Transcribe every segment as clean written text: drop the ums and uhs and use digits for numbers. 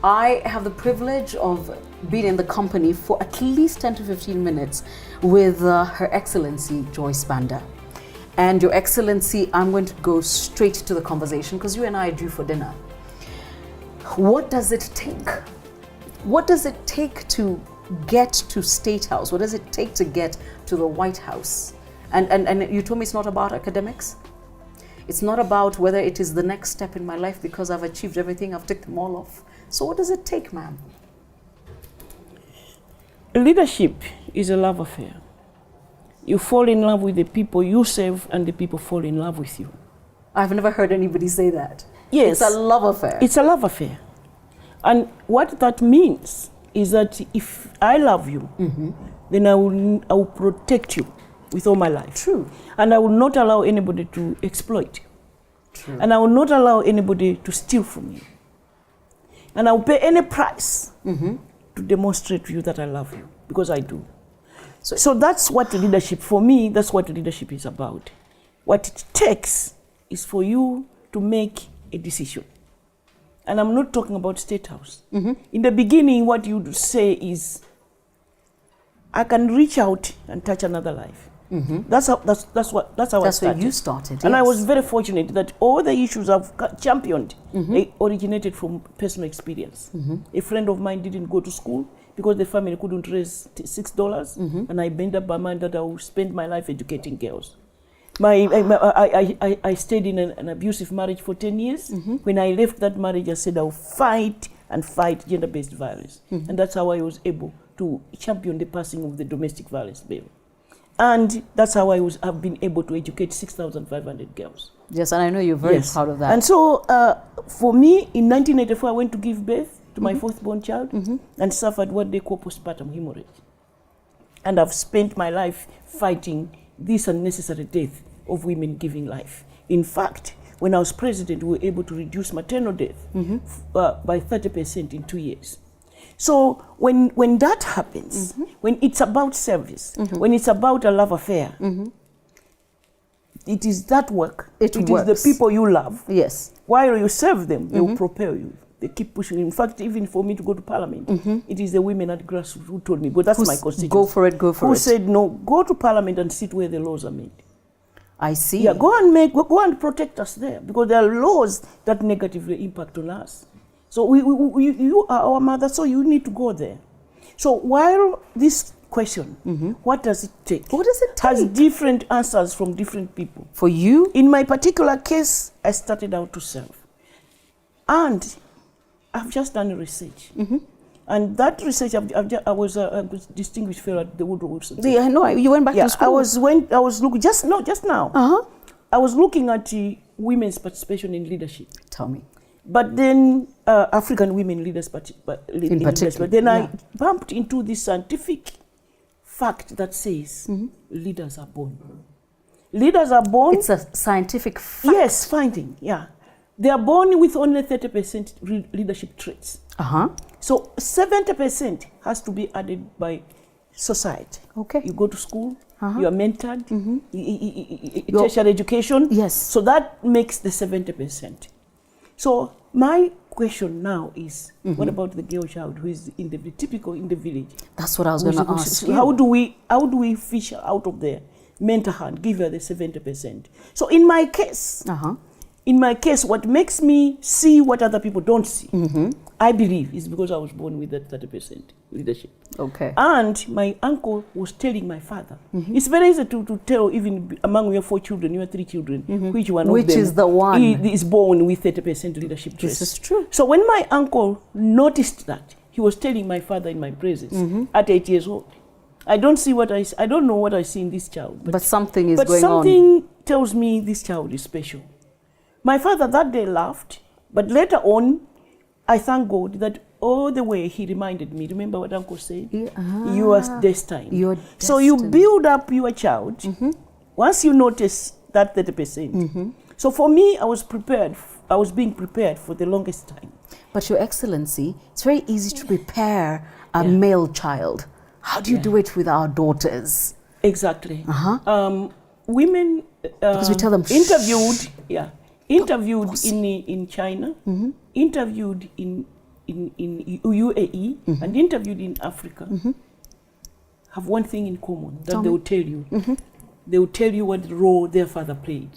I have the privilege of being in the company for at least 10 to 15 minutes with Her Excellency Joyce Banda. And Your Excellency, I'm going to go straight to the conversation because you and I are due for dinner. What does it take? What does it take to get to State House? What does it take to get to the White House? And you told me it's not about academics. It's not about whether it is the next step in my life because I've achieved everything, I've ticked them all off. So what does it take, ma'am? Leadership is a love affair. You fall in love with the people you serve and the people fall in love with you. I've never heard anybody say that. Yes. It's a love affair. It's a love affair. And what that means is that if I love you, then I will protect you with all my life. True. And I will not allow anybody to exploit you. True. And I will not allow anybody to steal from you. And I will pay any price to demonstrate to you that I love you, because I do. So that's what leadership, for me, that's what leadership is about. What it takes is for you to make a decision. And I'm not talking about State House. In the beginning, what you would say is, I can reach out and touch another life. That's how I started. That's where you started. And yes. I was very fortunate that all the issues I've championed they originated from personal experience. A friend of mine didn't go to school because the family couldn't raise $6, and I made up my mind that I would spend my life educating girls. I stayed in an abusive marriage for 10 years. When I left that marriage, I said I'll fight and fight gender-based violence. And that's how I was able to champion the passing of the domestic violence bill. And that's how I've been able to educate 6,500 girls. Yes, and I know you're very proud of that. And so for me, in 1984, I went to give birth to my fourth born child and suffered what they call postpartum hemorrhage. And I've spent my life fighting this unnecessary death of women giving life. In fact, when I was president, we were able to reduce maternal death by 30% in 2 years. So when that happens, when it's about service, when it's about a love affair, it is that work. It is the people you love. Yes. While you serve them, they will propel you. They keep pushing. In fact, even for me to go to parliament, it is the women at grassroots who told me, but that's my constituency. Go for it, go for it. Who said, no, go to parliament and sit where the laws are made. I see. Yeah, go and protect us there, because there are laws that negatively impact on us. So you are our mother, so you need to go there. So while this question, what does it take? What does it take? Has different answers from different people. For you? In my particular case, I started out to serve. And I've just done research. And that research, I was a distinguished fellow at the Woodrow Wilson. I know, you went back to school. I was looking, just now. I was looking at women's participation in leadership. Tell me. But then African women leaders in particular. Then I bumped into this scientific fact that says leaders are born. Leaders are born. It's a scientific fact. Yes, finding, yeah. They are born with only 30% leadership traits. So 70% has to be added by society. Okay. You go to school, you are mentored, tertiary education. Yes. So that makes the 70%. So my question now is, what about the girl child who is typical in the village? That's what I was going to ask you. How do we fish her out of there, mentor her, and give her the 70%? So in my case, what makes me see what other people don't see, I believe, is because I was born with that 30% leadership. Okay. And my uncle was telling my father, it's very easy to tell, even among your 4 children, your 3 children, which one of them is the one is born with 30% leadership traits. This is true. So when my uncle noticed that, he was telling my father in my presence at 8 years old, I don't know what I see in this child. But something is going on. But something tells me this child is special. My father that day laughed, but later on, I thank God that all the way he reminded me, remember what Uncle said? You are destined. You're destined. So you build up your child once you notice that 30%. So for me, I was being prepared for the longest time. But Your Excellency, it's very easy to prepare a male child. How do you do it with our daughters? Exactly. Women because we tell them interviewed in China, interviewed in in UAE and interviewed in Africa have one thing in common that they will tell you. They will tell you what role their father played.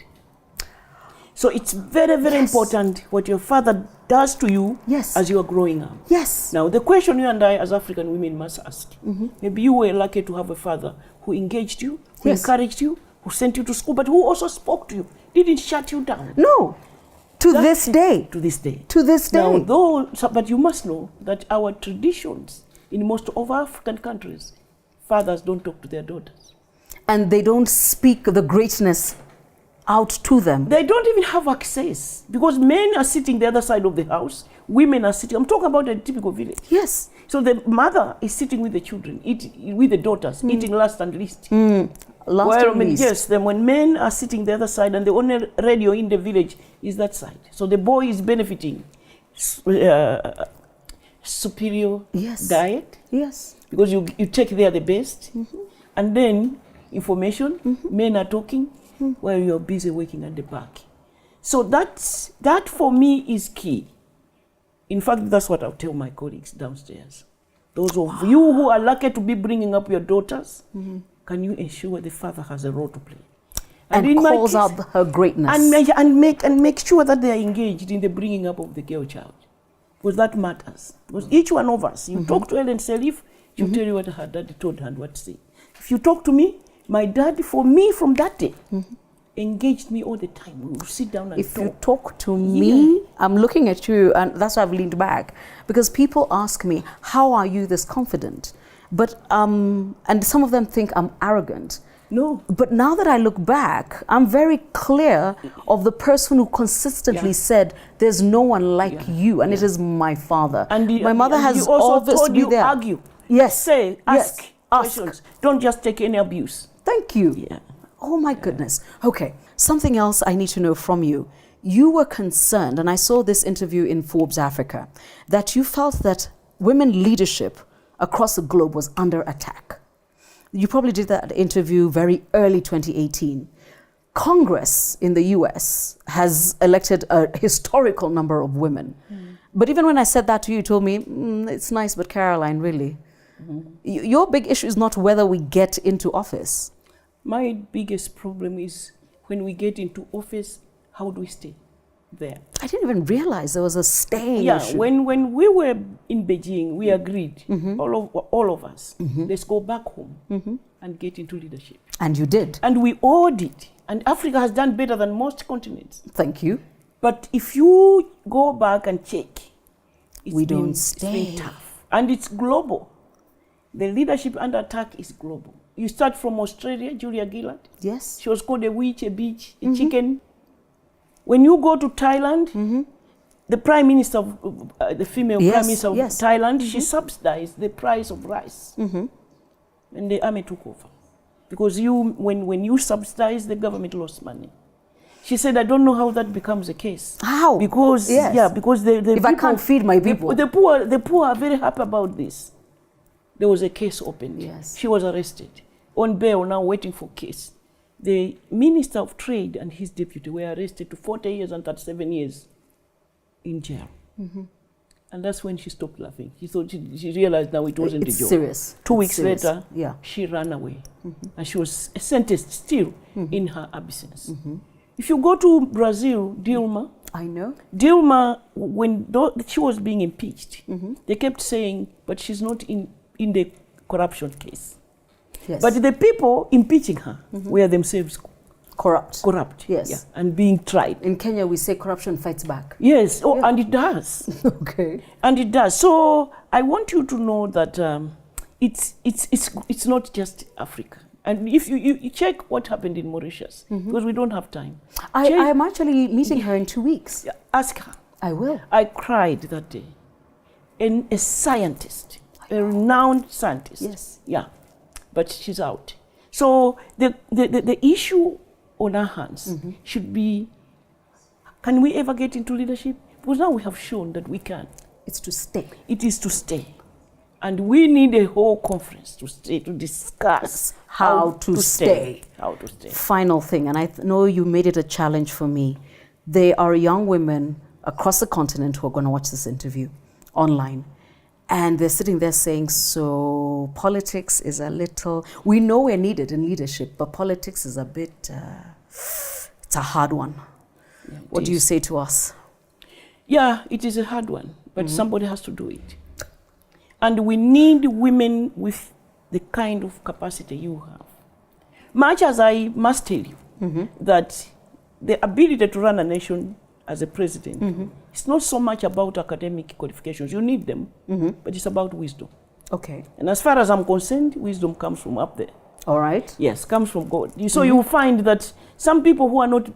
So it's very, very important what your father does to you as you are growing up. Yes. Now, the question you and I as African women must ask, maybe you were lucky to have a father who engaged you, who encouraged you, who sent you to school, but who also spoke to you, didn't shut you down. No. To this day. To this day. To this day. Now, but you must know that our traditions in most of African countries, fathers don't talk to their daughters. And they don't speak the greatness out to them. They don't even have access because men are sitting the other side of the house, women are sitting. I'm talking about a typical village. Yes. So the mother is sitting with the children, with the daughters, eating last and least. Last and least. Yes, then when men are sitting the other side and the only radio in the village is that side. So the boy is benefiting superior diet. Yes. Because you take there the best. And then information, men are talking while you're busy working at the back. So that for me is key. In fact, that's what I'll tell my colleagues downstairs. Those of you who are lucky to be bringing up your daughters, can you ensure the father has a role to play? And calls out her greatness. And make sure that they are engaged in the bringing up of the girl child. Because that matters. Because each one of us, you talk to Ellen Selif, she'll tell you what her daddy told her and what to say. If you talk to me, my dad, for me, from that day, engaged me all the time. We would sit down and if you talk to me, I'm looking at you, and that's why I've leaned back. Because people ask me, how are you this confident? But, and some of them think I'm arrogant. No. But now that I look back, I'm very clear of the person who consistently said, there's no one like you, and it is my father. And my mother has also told you there. Argue. Yes. Say, ask questions. Don't just take any abuse. Thank you. Yeah. Oh my goodness. Okay, something else I need to know from you. You were concerned, and I saw this interview in Forbes Africa, that you felt that women leadership across the globe was under attack. You probably did that interview very early 2018. Congress in the US has elected a historical number of women. But even when I said that to you, you told me, it's nice, but Caroline, really? Your big issue is not whether we get into office. My biggest problem is when we get into office, how do we stay there? I didn't even realize there was a staying issue. When we were in Beijing, we agreed, all of us, let's go back home and get into leadership. And you did. And we all did. And Africa has done better than most continents. Thank you. But if you go back and check, we don't stay. It's been tough. And it's global. The leadership under attack is global. You start from Australia, Julia Gillard. Yes. She was called a witch, a bitch, a chicken. When you go to Thailand, the prime minister of the female prime minister of Thailand, she subsidized the price of rice. And the army took over. Because when you subsidize, the government lost money. She said, I don't know how that becomes a case. How? Because because the if people, I can't feed my people. The poor are very happy about this. There was a case opened. Yes. She was arrested on bail, now waiting for case. The Minister of Trade and his deputy were arrested to 40 years and 37 years in jail. And that's when she stopped laughing. She thought she realized now it wasn't a joke. It's serious. 2 weeks serious. later, she ran away. And she was sentenced still in her absence. If you go to Brazil, Dilma. I know. Dilma, when she was being impeached, they kept saying, but she's not in the corruption case. Yes. But the people impeaching her were themselves corrupt. Yes. And being tried. In Kenya, we say corruption fights back. Yes. And it does. Okay. And it does. So I want you to know that it's not just Africa. And if you check what happened in Mauritius, because we don't have time. I am actually meeting her in 2 weeks. Ask her. I will. I cried that day. And a scientist, a renowned scientist. Yes. Yeah. But she's out. So the issue on our hands should be, can we ever get into leadership? Because now we have shown that we can. It's to stay. It is to stay. And we need a whole conference to stay, to discuss how to stay. How to stay. Final thing, and I know you made it a challenge for me. There are young women across the continent who are going to watch this interview. online. And they're sitting there saying, so politics is a little, we know we're needed in leadership, but politics is a bit, it's a hard one. Yeah, What do you say to us? Yeah, it is a hard one, but somebody has to do it. And we need women with the kind of capacity you have. Much as I must tell you that the ability to run a nation as a president, it's not so much about academic qualifications. You need them, but it's about wisdom. Okay. And as far as I'm concerned, wisdom comes from up there. All right. Yes, comes from God. So you find that some people who are not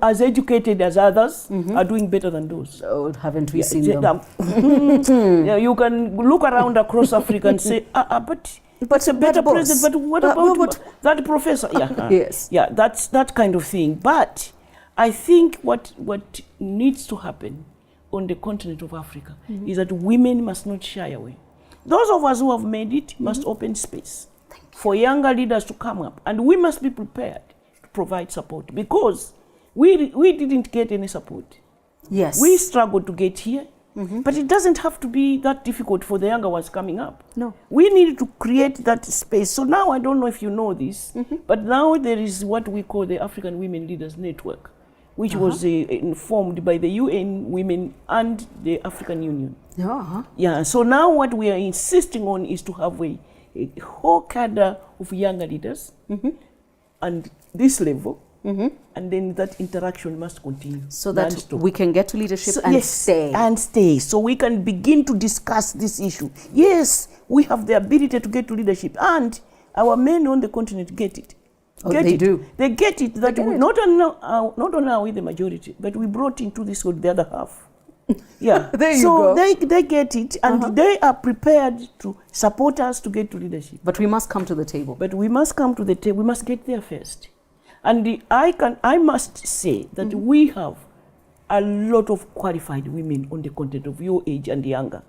as educated as others are doing better than those. Oh, haven't we seen them? Yeah, you can look around across Africa and say, but a better president, but what about that professor? Yeah, yes. Yeah, that's that kind of thing. But I think what needs to happen on the continent of Africa is that women must not shy away. Those of us who have made it must open space for younger leaders to come up, and we must be prepared to provide support, because we didn't get any support. Yes. We struggled to get here, but it doesn't have to be that difficult for the younger ones coming up. No. We need to create that space. So now, I don't know if you know this, but now there is what we call the African Women Leaders Network, which was informed by the UN Women and the African Union. Yeah, so now what we are insisting on is to have a whole cadre of younger leaders and this level, and then that interaction must continue. So that we can get to leadership and stay. And stay. So we can begin to discuss this issue. Yes, we have the ability to get to leadership, and our men on the continent get it. They do. They get it. That we, not only are we the majority, but we brought into this world the other half. Yeah. There you go. So they get it, and they are prepared to support us to get to leadership. But we must come to the table. But we must come to the table. We must get there first. And I must say that we have a lot of qualified women on the continent of your age and younger.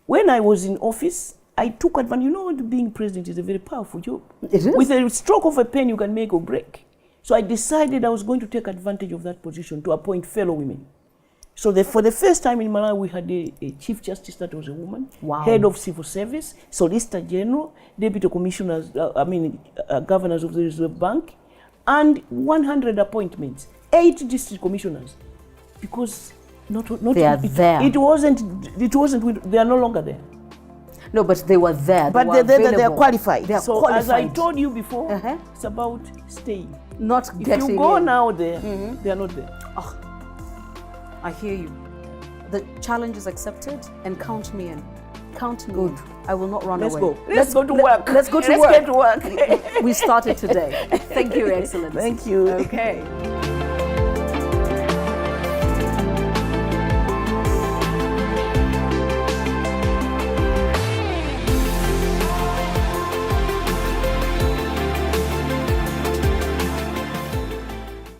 When I was in office, I took advantage. You know, being president is a very powerful job. It is. With a stroke of a pen, you can make or break. So I decided I was going to take advantage of that position to appoint fellow women. So for the first time in Malawi, we had a Chief Justice that was a woman, Head of Civil Service, Solicitor General, Deputy Commissioners, Governors of the Reserve Bank, and 100 appointments, 8 district commissioners, because they are there. It wasn't. They are no longer there. No, but they were there. But they are qualified. They are so qualified. As I told you before, it's about staying. Not getting. If you go now there, they are not there. Oh, I hear you. The challenge is accepted, and count me in. Count me in. I will not run away. Let's go to work. Let's go to work. Let's get to work. We started today. Thank you, Excellency. Thank you. Okay.